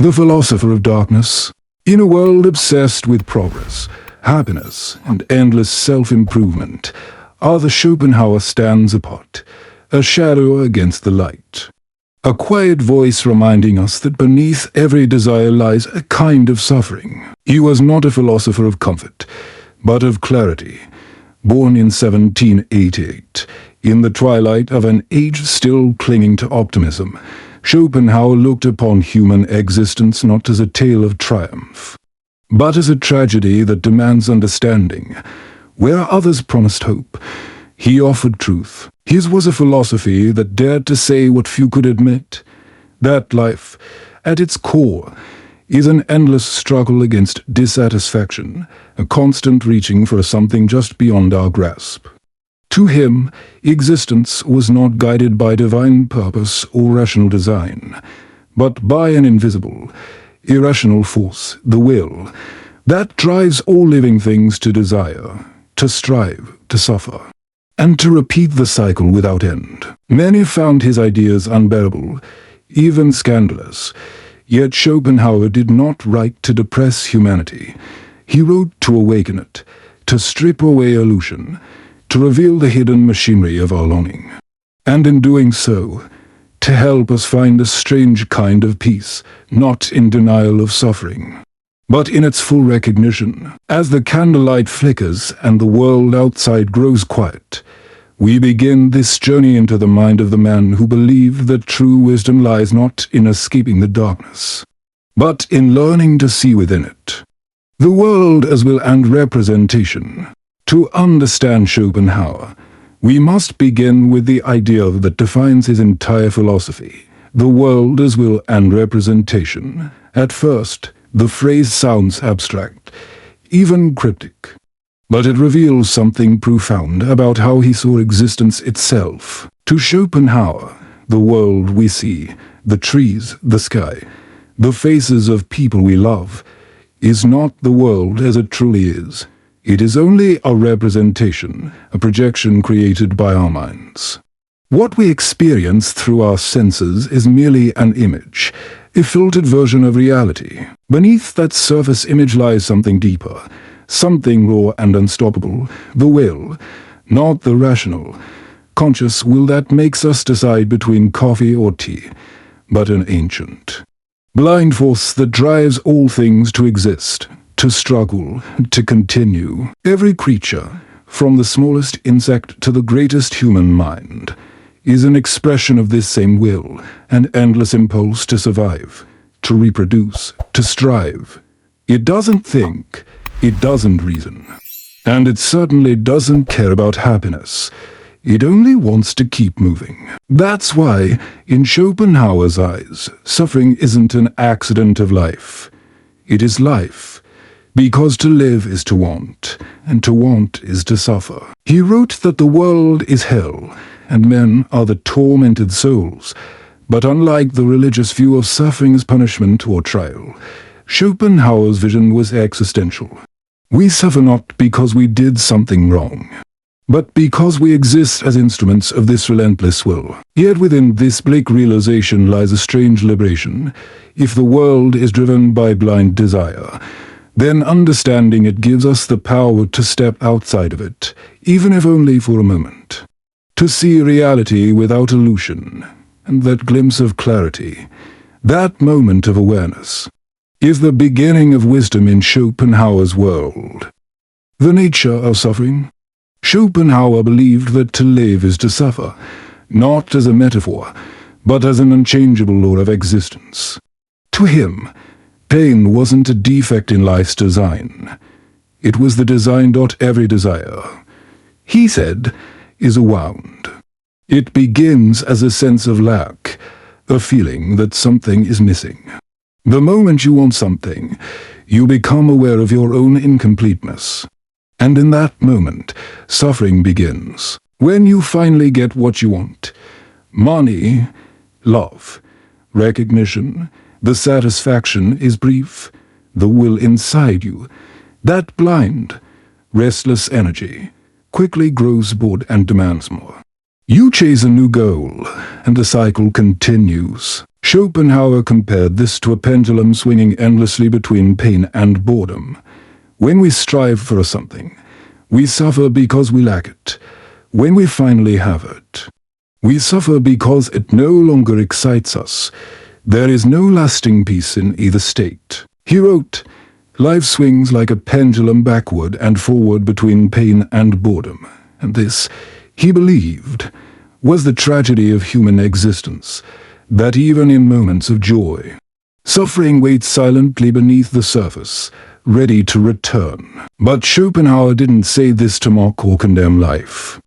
the philosopher of darkness. In a world obsessed with progress, happiness, and endless self-improvement, Arthur Schopenhauer stands apart, a shadow against the light. A quiet voice reminding us that beneath every desire lies a kind of suffering. He was not a philosopher of comfort, but of clarity. Born in 1788, in the twilight of an age still clinging to optimism, Schopenhauer looked upon human existence not as a tale of triumph, but as a tragedy that demands understanding. Where others promised hope, he offered truth. His was a philosophy that dared to say what few could admit, that life, at its core, is an endless struggle against dissatisfaction, a constant reaching for something just beyond our grasp. To him, existence was not guided by divine purpose or rational design, but by an invisible, irrational force, the will, that drives all living things to desire, to strive, to suffer, and to repeat the cycle without end. Many found his ideas unbearable, even scandalous, yet Schopenhauer did not write to depress humanity. He wrote to awaken it, to strip away illusion, to reveal the hidden machinery of our longing, and in doing so, to help us find a strange kind of peace, not in denial of suffering, but in its full recognition. As the candlelight flickers and the world outside grows quiet, we begin this journey into the mind of the man who believed that true wisdom lies not in escaping the darkness, but in learning to see within it. The world as will and representation. To understand Schopenhauer, we must begin with the idea that defines his entire philosophy, the world as will and representation. At first, the phrase sounds abstract, even cryptic, but it reveals something profound about how he saw existence itself. To Schopenhauer, the world we see, the trees, the sky, the faces of people we love, is not the world as it truly is. It is only a representation, a projection created by our minds. What we experience through our senses is merely an image, a filtered version of reality. Beneath that surface image lies something deeper, something raw and unstoppable, the will, not the rational, conscious will that makes us decide between coffee or tea, but an ancient, blind force that drives all things to exist, to struggle, to continue. Every creature, from the smallest insect to the greatest human mind, is an expression of this same will, an endless impulse to survive, to reproduce, to strive. It doesn't think, it doesn't reason, and it certainly doesn't care about happiness. It only wants to keep moving. That's why, in Schopenhauer's eyes, suffering isn't an accident of life. It is life. Because to live is to want, and to want is to suffer. He wrote that the world is hell, and men are the tormented souls. But unlike the religious view of suffering as punishment or trial, Schopenhauer's vision was existential. We suffer not because we did something wrong, but because we exist as instruments of this relentless will. Yet within this bleak realization lies a strange liberation. If the world is driven by blind desire, then understanding it gives us the power to step outside of it, even if only for a moment. To see reality without illusion, and that glimpse of clarity, that moment of awareness, is the beginning of wisdom in Schopenhauer's world. The nature of suffering? Schopenhauer believed that to live is to suffer, not as a metaphor, but as an unchangeable law of existence. To him, pain wasn't a defect in life's design. It was the design. Every desire, he said, is a wound. It begins as a sense of lack, a feeling that something is missing. The moment you want something, you become aware of your own incompleteness. And in that moment, suffering begins. When you finally get what you want, money, love, recognition, the satisfaction is brief. The will inside you, that blind, restless energy, quickly grows bored and demands more. You chase a new goal, and the cycle continues. Schopenhauer compared this to a pendulum swinging endlessly between pain and boredom. When we strive for something, we suffer because we lack it. When we finally have it, we suffer because it no longer excites us. There is no lasting peace in either state. He wrote, "Life swings like a pendulum backward and forward between pain and boredom." And this, he believed, was the tragedy of human existence, that even in moments of joy, suffering waits silently beneath the surface, ready to return. But Schopenhauer didn't say this to mock or condemn life.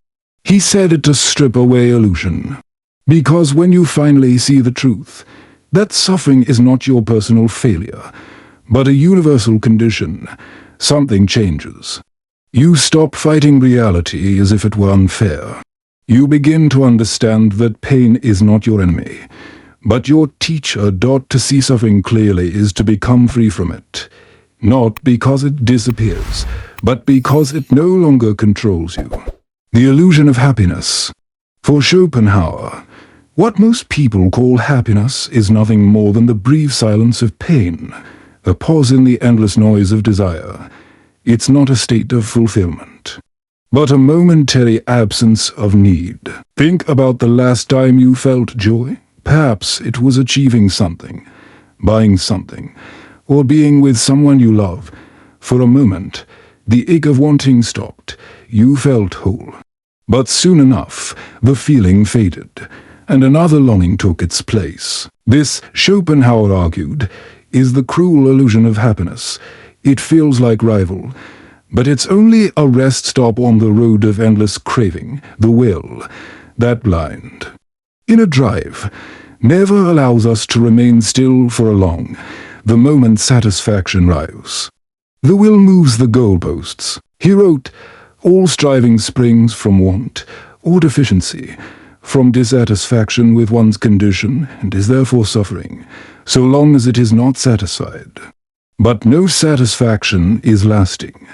He said it to strip away illusion. Because when you finally see the truth, that suffering is not your personal failure, but a universal condition, something changes. You stop fighting reality as if it were unfair. You begin to understand that pain is not your enemy, but your teacher. To see suffering clearly is to become free from it, not because it disappears, but because it no longer controls you. The illusion of happiness. For Schopenhauer, what most people call happiness is nothing more than the brief silence of pain, a pause in the endless noise of desire. It's not a state of fulfillment, but a momentary absence of need. Think about the last time you felt joy. Perhaps it was achieving something, buying something, or being with someone you love. For a moment, the ache of wanting stopped. You felt whole. But soon enough, the feeling faded, and another longing took its place. This, Schopenhauer argued, is the cruel illusion of happiness. It feels like rival, but it's only a rest stop on the road of endless craving. The will, that blind inner drive, never allows us to remain still for long. The moment satisfaction arrives, the will moves the goalposts. He wrote, "All striving springs from want or deficiency, from dissatisfaction with one's condition, and is therefore suffering, so long as it is not satisfied. But no satisfaction is lasting.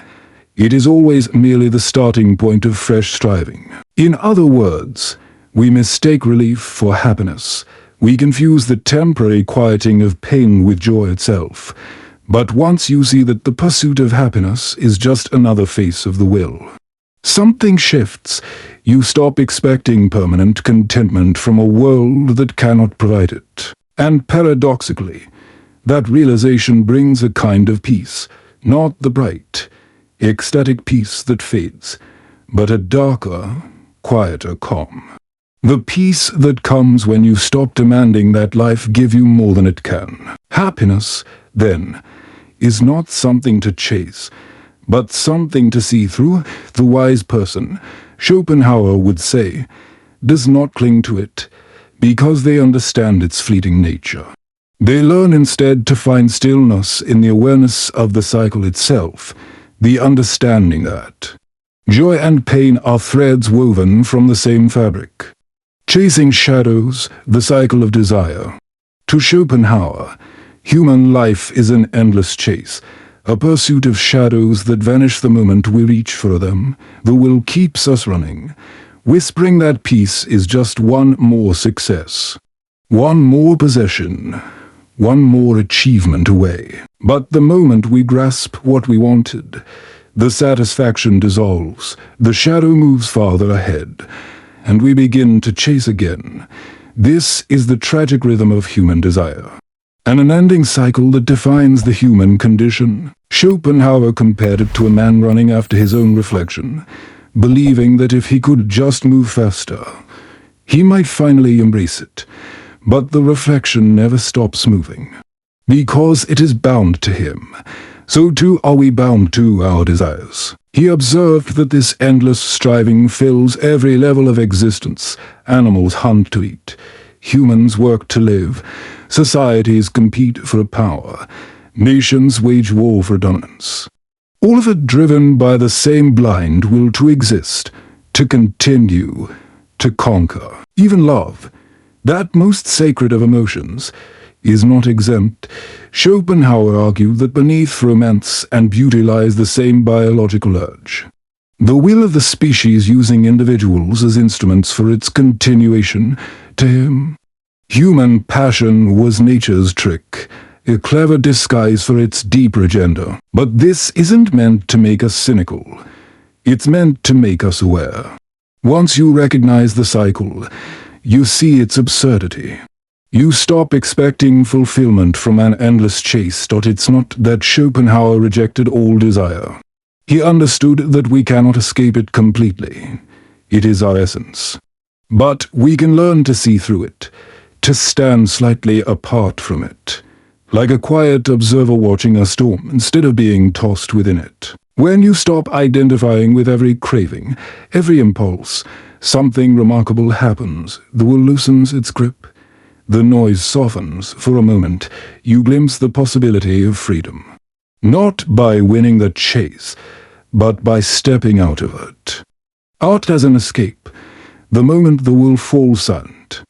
It is always merely the starting point of fresh striving." In other words, we mistake relief for happiness. We confuse the temporary quieting of pain with joy itself. But once you see that the pursuit of happiness is just another face of the will, something shifts. You stop expecting permanent contentment from a world that cannot provide it. And paradoxically, that realization brings a kind of peace, not the bright, ecstatic peace that fades, but a darker, quieter calm. The peace that comes when you stop demanding that life give you more than it can. Happiness, then, is not something to chase, but something to see through. The wise person, Schopenhauer would say, does not cling to it, because they understand its fleeting nature. They learn instead to find stillness in the awareness of the cycle itself, the understanding that joy and pain are threads woven from the same fabric. Chasing shadows, the cycle of desire. To Schopenhauer, human life is an endless chase, a pursuit of shadows that vanish the moment we reach for them. The will keeps us running, whispering that peace is just one more success, one more possession, one more achievement away. But the moment we grasp what we wanted, the satisfaction dissolves, the shadow moves farther ahead, and we begin to chase again. This is the tragic rhythm of human desire, an unending cycle that defines the human condition. Schopenhauer compared it to a man running after his own reflection, believing that if he could just move faster, he might finally embrace it. But the reflection never stops moving, because it is bound to him. So too are we bound to our desires. He observed that this endless striving fills every level of existence. Animals hunt to eat, humans work to live, societies compete for power, nations wage war for dominance. All of it driven by the same blind will to exist, to continue, to conquer. Even love, that most sacred of emotions, is not exempt. Schopenhauer argued that beneath romance and beauty lies the same biological urge, the will of the species using individuals as instruments for its continuation. To him, Human passion was nature's trick, a clever disguise for its deeper agenda. But this isn't meant to make us cynical. It's meant to make us aware. Once you recognize the cycle, you see its absurdity. You stop expecting fulfillment from an endless chase. It's not that Schopenhauer rejected all desire. He understood that we cannot escape it completely. It is our essence. But we can learn to see through it, to stand slightly apart from it, like a quiet observer watching a storm instead of being tossed within it. When you stop identifying with every craving, every impulse, something remarkable happens. The will loosens its grip. The noise softens. For a moment, you glimpse the possibility of freedom. Not by winning the chase, but by stepping out of it. Art as an escape, the moment the will falls silent.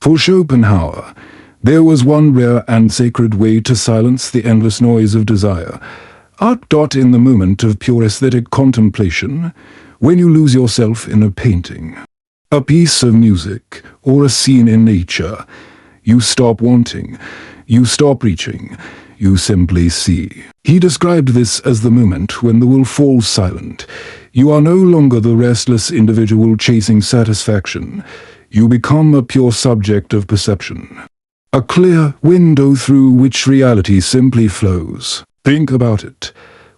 For Schopenhauer, there was one rare and sacred way to silence the endless noise of desire. Art. In the moment of pure aesthetic contemplation, when you lose yourself in a painting, a piece of music, or a scene in nature, you stop wanting, you stop reaching, you simply see. He described this as the moment when the will falls silent. You are no longer the restless individual chasing satisfaction. You become a pure subject of perception. A clear window through which reality simply flows. Think about it.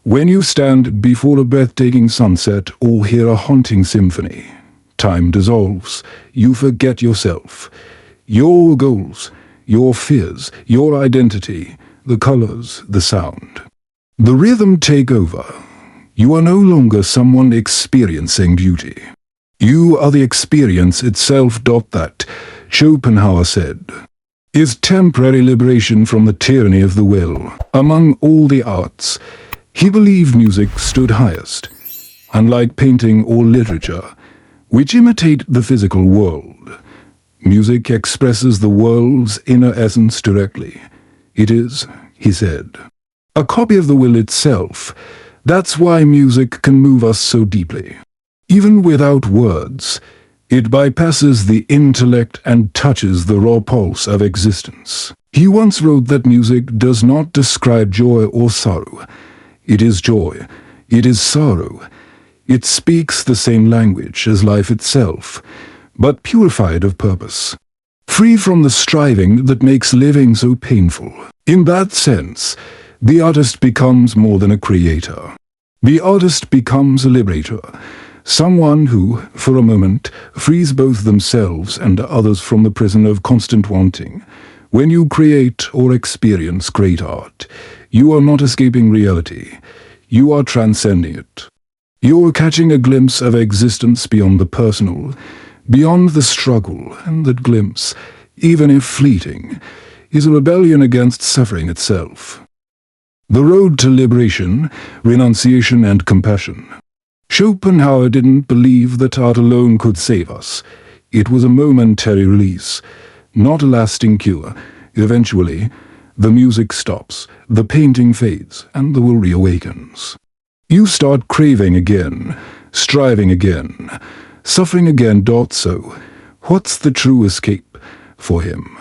When you stand before a breathtaking sunset or hear a haunting symphony, time dissolves. You forget yourself, your goals, your fears, your identity, the colors, the sound. The rhythm take over. You are no longer someone experiencing beauty. You are the experience itself. That, Schopenhauer said, is temporary liberation from the tyranny of the will. Among all the arts, he believed music stood highest. Unlike painting or literature, which imitate the physical world, music expresses the world's inner essence directly. It is, he said, a copy of the will itself. That's why music can move us so deeply. Even without words, it bypasses the intellect and touches the raw pulse of existence. He once wrote that music does not describe joy or sorrow. It is joy. It is sorrow. It speaks the same language as life itself, but purified of purpose, free from the striving that makes living so painful. In that sense, the artist becomes more than a creator. The artist becomes a liberator. Someone who, for a moment, frees both themselves and others from the prison of constant wanting. When you create or experience great art, you are not escaping reality. You are transcending it. You're catching a glimpse of existence beyond the personal, beyond the struggle, and that glimpse, even if fleeting, is a rebellion against suffering itself. The road to liberation, renunciation, and compassion. Schopenhauer didn't believe that art alone could save us. It was a momentary release, not a lasting cure. Eventually, the music stops, the painting fades, and the will reawakens. You start craving again, striving again, suffering again. So, what's the true escape for him?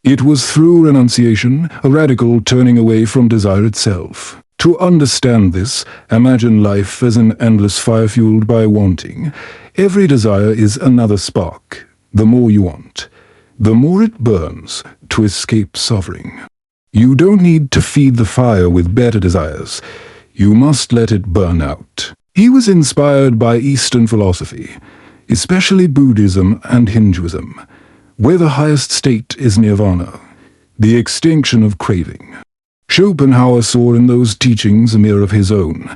It was through renunciation, a radical turning away from desire itself. To understand this, imagine life as an endless fire fueled by wanting. Every desire is another spark. The more you want, the more it burns to escape suffering. You don't need to feed the fire with better desires. You must let it burn out. He was inspired by Eastern philosophy, especially Buddhism and Hinduism, where the highest state is nirvana, the extinction of craving. Schopenhauer saw in those teachings a mirror of his own,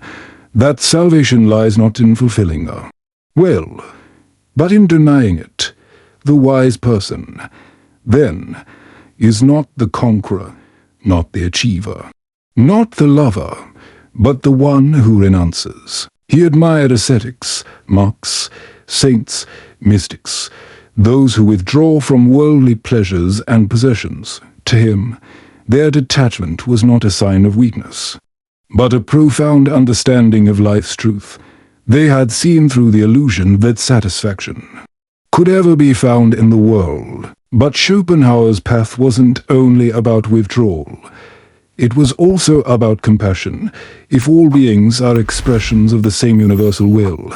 that salvation lies not in fulfilling the will, but in denying it. The wise person, then, is not the conqueror, not the achiever, not the lover, but the one who renounces. He admired ascetics, monks, saints, mystics, those who withdraw from worldly pleasures and possessions. To him, their detachment was not a sign of weakness, but a profound understanding of life's truth. They had seen through the illusion that satisfaction could ever be found in the world. But Schopenhauer's path wasn't only about withdrawal. It was also about compassion. If all beings are expressions of the same universal will,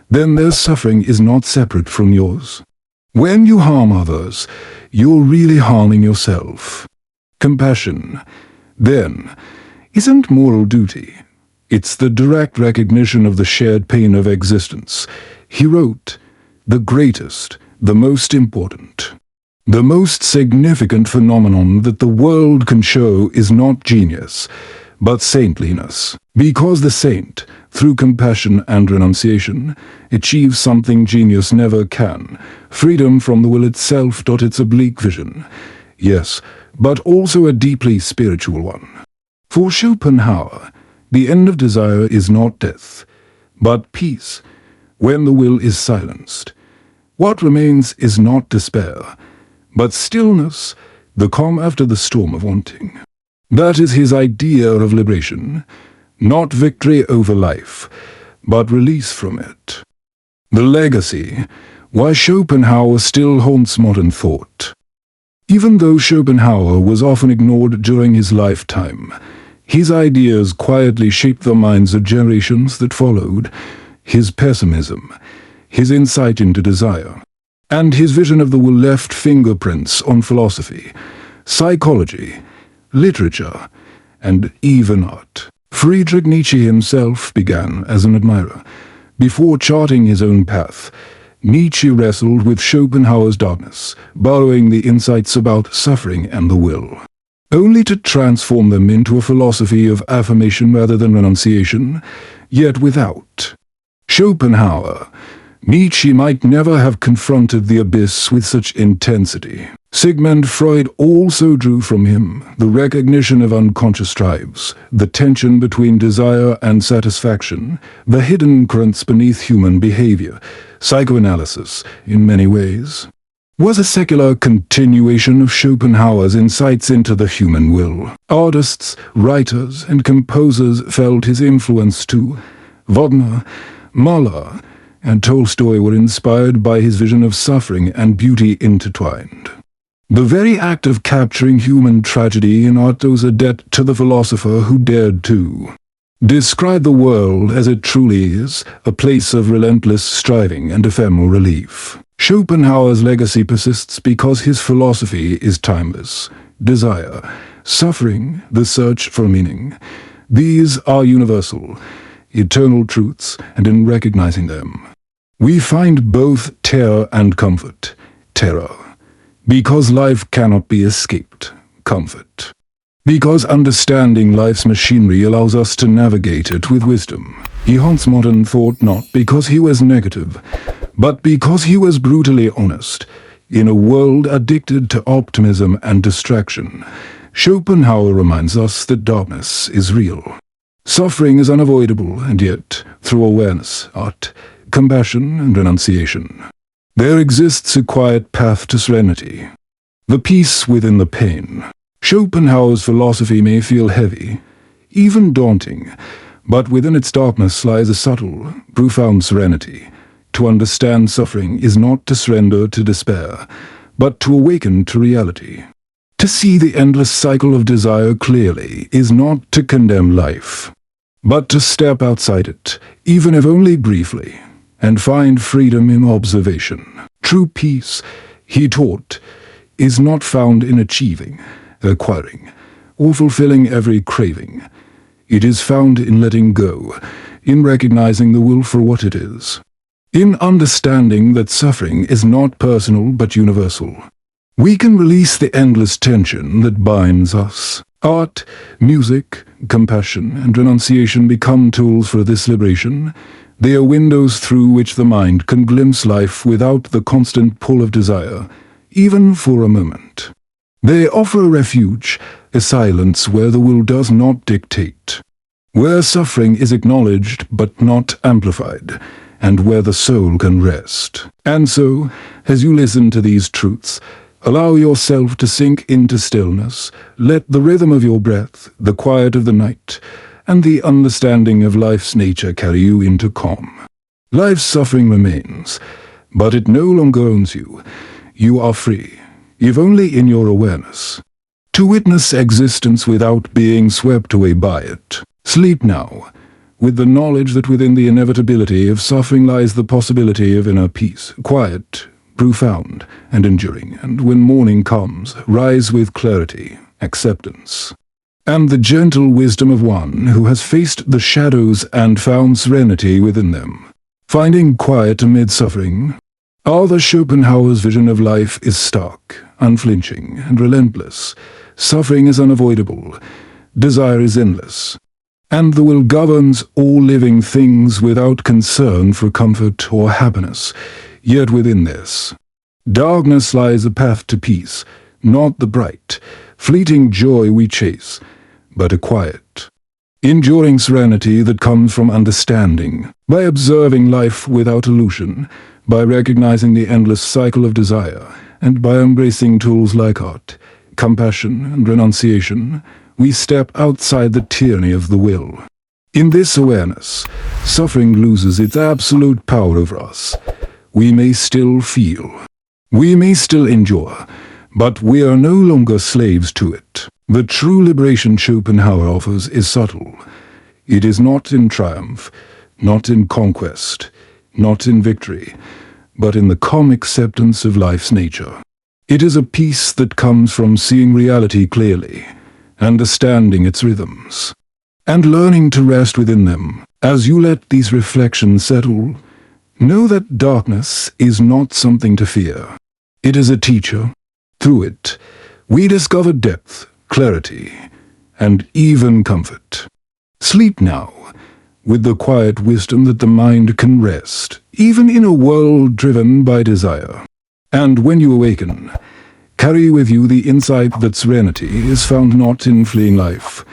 then their suffering is not separate from yours. When you harm others, you're really harming yourself. Compassion, then, isn't moral duty. It's the direct recognition of the shared pain of existence. He wrote, "The greatest, the most important. The most significant phenomenon that the world can show is not genius, but saintliness, because the saint, through compassion and renunciation, achieves something genius never can, freedom from the will itself. Its oblique vision, yes, but also a deeply spiritual one. For Schopenhauer, the end of desire is not death, but peace, when the will is silenced. What remains is not despair, but stillness, the calm after the storm of wanting. That is his idea of liberation, not victory over life, but release from it. The legacy, why Schopenhauer still haunts modern thought. Even though Schopenhauer was often ignored during his lifetime, his ideas quietly shaped the minds of generations that followed. His pessimism, his insight into desire, and his vision of the will left fingerprints on philosophy, psychology, literature, and even art. Friedrich Nietzsche himself began as an admirer. Before charting his own path, Nietzsche wrestled with Schopenhauer's darkness, borrowing the insights about suffering and the will, only to transform them into a philosophy of affirmation rather than renunciation, yet without Schopenhauer, Nietzsche might never have confronted the abyss with such intensity. Sigmund Freud also drew from him the recognition of unconscious drives, the tension between desire and satisfaction, the hidden currents beneath human behavior. Psychoanalysis, in many ways, was a secular continuation of Schopenhauer's insights into the human will. Artists, writers, and composers felt his influence too. Wagner, Mahler, and Tolstoy were inspired by his vision of suffering and beauty intertwined. The very act of capturing human tragedy in art owes a debt to the philosopher who dared to describe the world as it truly is, a place of relentless striving and ephemeral relief. Schopenhauer's legacy persists because his philosophy is timeless. Desire, suffering, the search for meaning, these are universal, eternal truths, and in recognizing them, we find both terror and comfort. Terror, because life cannot be escaped. Comfort, because understanding life's machinery allows us to navigate it with wisdom. He haunts modern thought not because he was negative, but because he was brutally honest. In a world addicted to optimism and distraction, Schopenhauer reminds us that darkness is real. Suffering is unavoidable, and yet, through awareness, art, compassion, and renunciation, there exists a quiet path to serenity, the peace within the pain. Schopenhauer's philosophy may feel heavy, even daunting, but within its darkness lies a subtle, profound serenity. To understand suffering is not to surrender to despair, but to awaken to reality. To see the endless cycle of desire clearly is not to condemn life, but to step outside it, even if only briefly, and find freedom in observation. True peace, he taught, is not found in achieving, acquiring, or fulfilling every craving. It is found in letting go, in recognizing the will for what it is, in understanding that suffering is not personal but universal. We can release the endless tension that binds us. Art, music, compassion, and renunciation become tools for this liberation. They are windows through which the mind can glimpse life without the constant pull of desire, even for a moment. They offer a refuge, a silence where the will does not dictate, where suffering is acknowledged but not amplified, and where the soul can rest. And so, as you listen to these truths, allow yourself to sink into stillness. Let the rhythm of your breath, the quiet of the night, and the understanding of life's nature carry you into calm. Life's suffering remains, but it no longer owns you. You are free. if only in your awareness. To witness existence without being swept away by it. Sleep now, with the knowledge that within the inevitability of suffering lies the possibility of inner peace, quiet, profound, and enduring, and when morning comes, rise with clarity, acceptance, and the gentle wisdom of one who has faced the shadows and found serenity within them. Finding quiet amid suffering. Arthur Schopenhauer's vision of life is stark, unflinching, and relentless. Suffering is unavoidable. Desire is endless. And the will governs all living things without concern for comfort or happiness. Yet within this darkness lies a path to peace, not the bright, fleeting joy we chase, but a quiet, enduring serenity that comes from understanding, by observing life without illusion, by recognizing the endless cycle of desire, and by embracing tools like art, compassion, and renunciation, we step outside the tyranny of the will. In this awareness, suffering loses its absolute power over us. We may still feel, we may still endure, but we are no longer slaves to it. The true liberation Schopenhauer offers is subtle. It is not in triumph, not in conquest, not in victory, but in the calm acceptance of life's nature. It is a peace that comes from seeing reality clearly, understanding its rhythms, and learning to rest within them. As you let these reflections settle, know that darkness is not something to fear. It is a teacher. Through it, we discover depth, clarity, and even comfort. Sleep now, with the quiet wisdom that the mind can rest, even in a world driven by desire. And when you awaken, carry with you the insight that serenity is found not in fleeing life,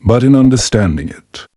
but in understanding it.